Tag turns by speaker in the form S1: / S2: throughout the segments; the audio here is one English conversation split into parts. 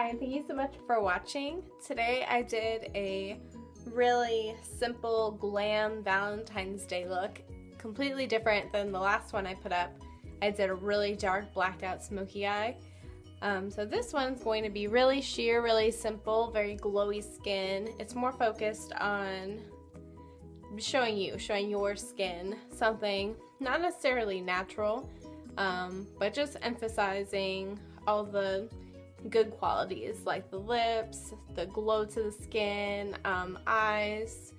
S1: Hi, and thank you so much for watching. Today I did a really simple glam Valentine's Day look, completely different than the last one I put up. I did a really dark blacked out smoky eye. So this one's going to be really sheer, really simple, very glowy skin. It's more focused on showing your skin something not necessarily natural, but just emphasizing all the good qualities like the lips, the glow to the skin, eyes.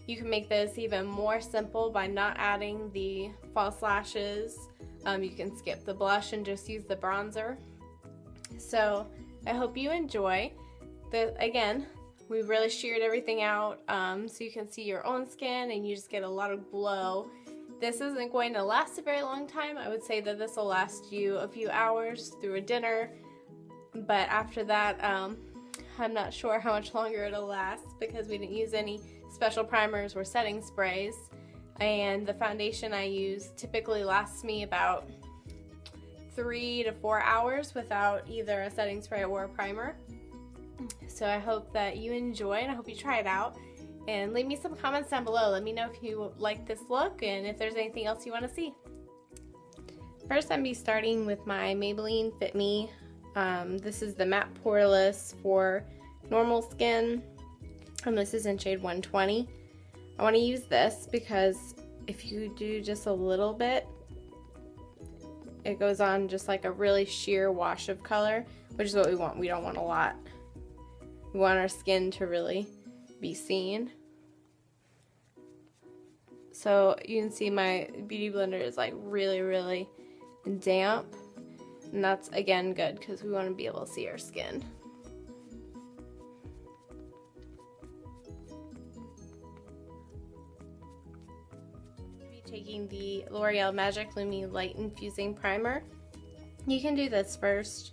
S1: You can make this even more simple by not adding the false lashes. You can skip the blush and just use the bronzer. So I hope you enjoy. Again, we really sheared everything out so you can see your own skin and you just get a lot of glow. This isn't going to last a very long time. I would say that this will last you a few hours through a dinner. But after that, I'm not sure how much longer it'll last because we didn't use any special primers or setting sprays. And the foundation I use typically lasts me about 3 to 4 hours without either a setting spray or a primer. So I hope that you enjoy and I hope you try it out. And leave me some comments down below. Let me know if you like this look and if there's anything else you want to see. First, I'm going to be starting with my Maybelline Fit Me. This is the matte poreless for normal skin, and this is in shade 120. I want to use this because if you do just a little bit, it goes on just like a really sheer wash of color, which is what we want. We don't want a lot. We want our skin to really be seen. So you can see my beauty blender is like really damp. And that's, again, good because we want to be able to see our skin. I'll be taking the L'Oreal Magic Lumi Light Infusing Primer. You can do this first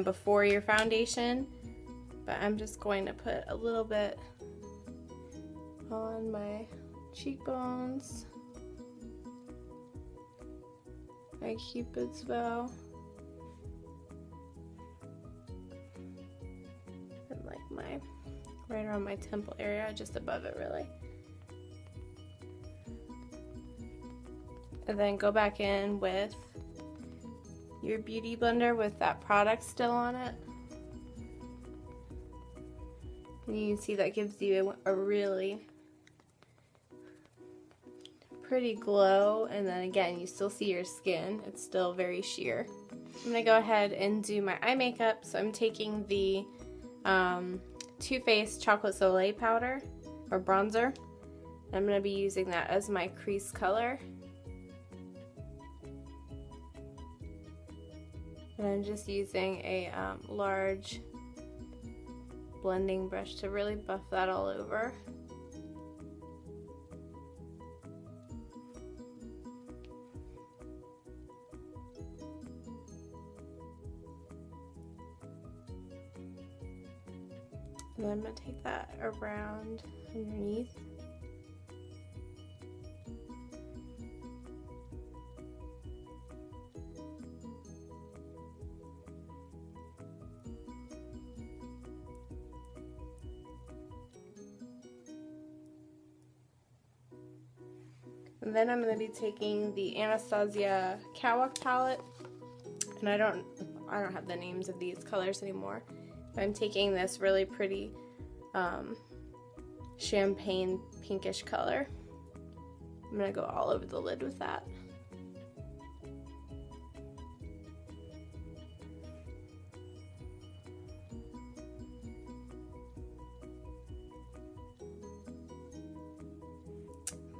S1: before your foundation, but I'm just going to put a little bit on my cheekbones, my Cupid's bow. Right around my temple area, just above it really. And then go back in with your beauty blender with that product still on it. And you can see that gives you a really pretty glow, and then again you still see your skin. It's still very sheer. I'm gonna go ahead and do my eye makeup. So I'm taking the Too Faced Chocolate Soleil powder or bronzer. I'm going to be using that as my crease color. And I'm just using a large blending brush to really buff that all over. And then I'm going to take that around underneath. And then I'm going to be taking the Anastasia Catwalk palette. And I don't have the names of these colors anymore. I'm taking this really pretty champagne pinkish color. I'm going to go all over the lid with that.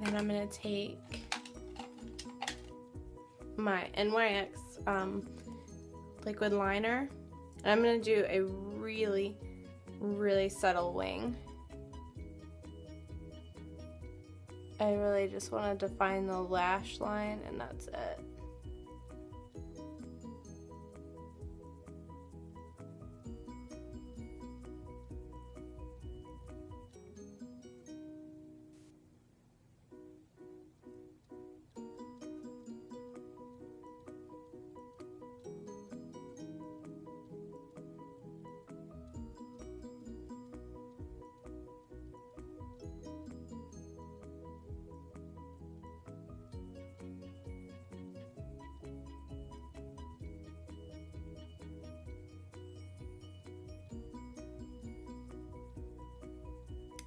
S1: Then I'm going to take my NYX Liquid Liner. And I'm going to do a really subtle wing. I really just want to define the lash line, and that's it.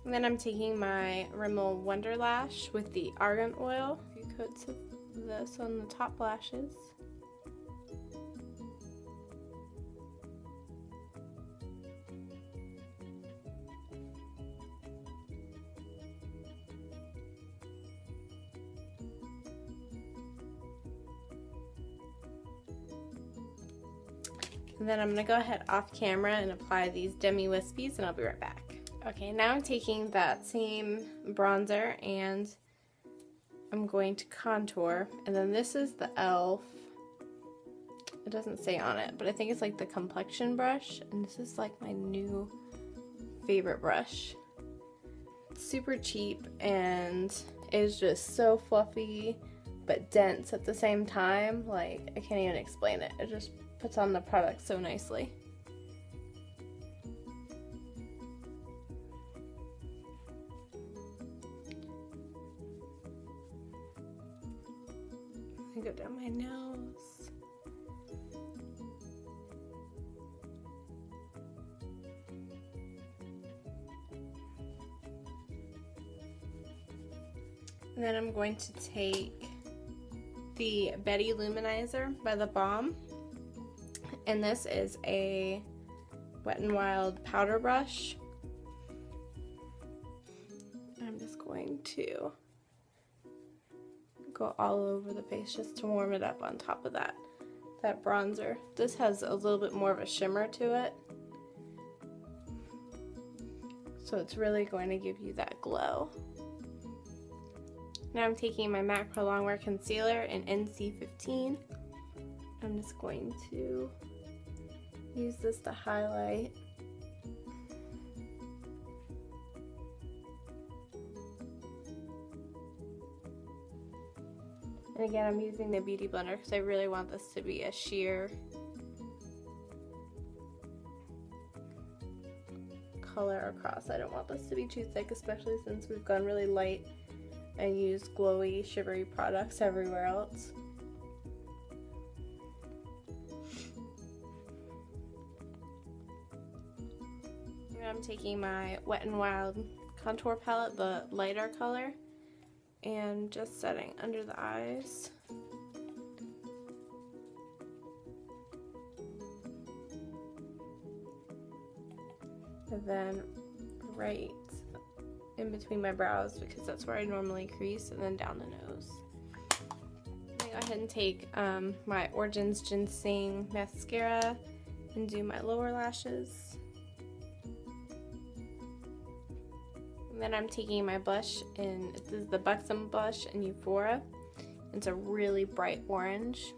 S1: And then I'm taking my Rimmel Wonder Lash with the Argan Oil. A few coats of this on the top lashes. And then I'm going to go ahead off camera and apply these Demi Wispies, and I'll be right back. Okay, now I'm taking that same bronzer and I'm going to contour. And then this is the e.l.f. It doesn't say on it, but I think it's like the complexion brush. And this is like my new favorite brush. It's super cheap and it's just so fluffy but dense at the same time. Like, I can't even explain it. It just puts on the product so nicely. I go down my nose. And then I'm going to take the Betty Luminizer by the Balm. And this is a Wet n Wild powder brush. I'm just going to go all over the face just to warm it up on top of that bronzer. This has a little bit more of a shimmer to it, so it's really going to give you that glow. Now I'm taking my MAC Prolong Wear Concealer in NC15. I'm just going to use this to highlight. And again, I'm using the Beauty Blender because I really want this to be a sheer color across. I don't want this to be too thick, especially since we've gone really light and used glowy, shivery products everywhere else. And I'm taking my Wet n Wild contour palette, the lighter color, and just setting under the eyes. And then right in between my brows, because that's where I normally crease, and then down the nose. I'm gonna go ahead and take my Origins Ginzing mascara and do my lower lashes. And then I'm taking my blush, and this is the Buxom blush in Euphoria. It's a really bright orange.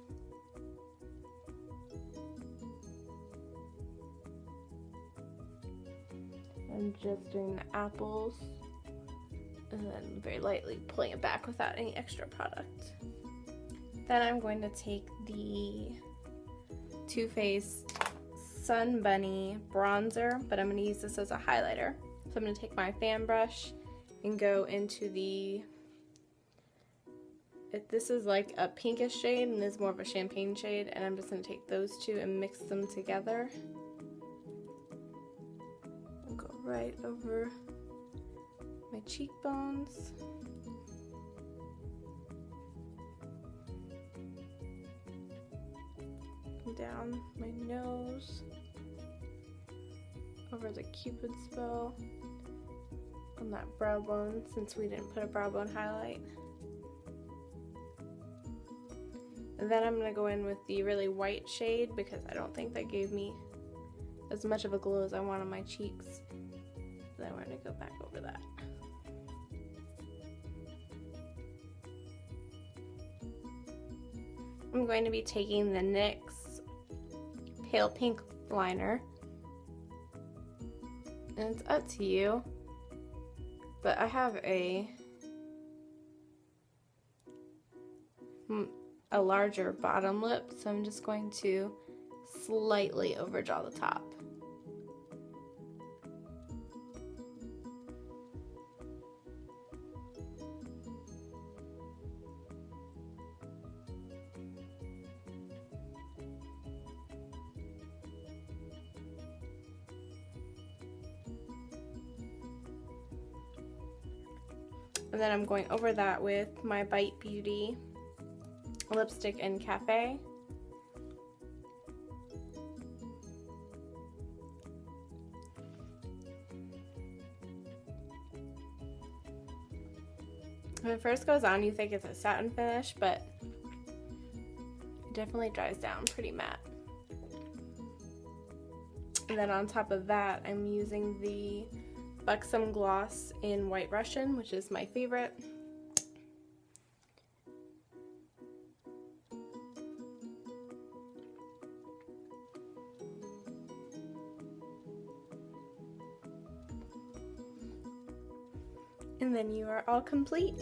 S1: I'm just doing the apples, and then very lightly pulling it back without any extra product. Then I'm going to take the Too Faced Sun Bunny bronzer, but I'm going to use this as a highlighter. So I'm going to take my fan brush and go into this is like a pinkish shade and this is more of a champagne shade, and I'm just going to take those two and mix them together. I'll go right over my cheekbones. Down my nose, over the Cupid's bow, on that brow bone, since we didn't put a brow bone highlight. And then I'm going to go in with the really white shade, because I don't think that gave me as much of a glow as I want on my cheeks. Then we're going to go back over that. I'm going to be taking the NYX Pale Pink liner, and it's up to you, but I have a larger bottom lip, so I'm just going to slightly overdraw the top. And then I'm going over that with my Bite Beauty lipstick in Cafe. When it first goes on, you think it's a satin finish, but it definitely dries down pretty matte. And then on top of that, I'm using the Buxom gloss in White Russian, which is my favorite. And then you are all complete.